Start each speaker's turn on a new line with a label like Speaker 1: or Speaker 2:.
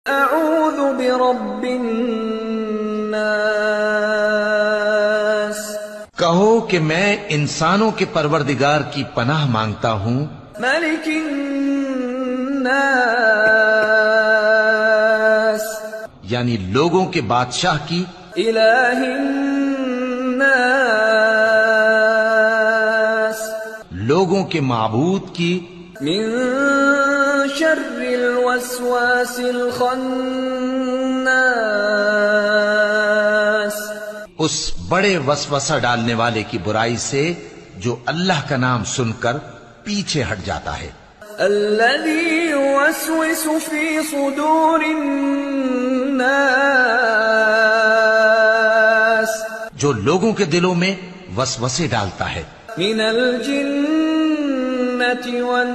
Speaker 1: अऊज़ु बिरब्बिन नास।
Speaker 2: कहो कि मैं इंसानों के परवरदिगार की पनाह मांगता हूँ।
Speaker 1: मलिकिन नास,
Speaker 2: यानी लोगों के बादशाह की।
Speaker 1: इलाहिन नास,
Speaker 2: लोगों के माबूद की।
Speaker 1: मिन शर्रिल वस्वासिल खन्नास,
Speaker 2: उस बड़े वसवसा डालने वाले की बुराई से जो अल्लाह का नाम सुनकर पीछे हट जाता है।
Speaker 1: अल्लज़ी युवस्विसु फी सुदूरिन नास,
Speaker 2: जो लोगों के दिलों में वसवसे डालता है।
Speaker 1: मिनल जिन्नति वन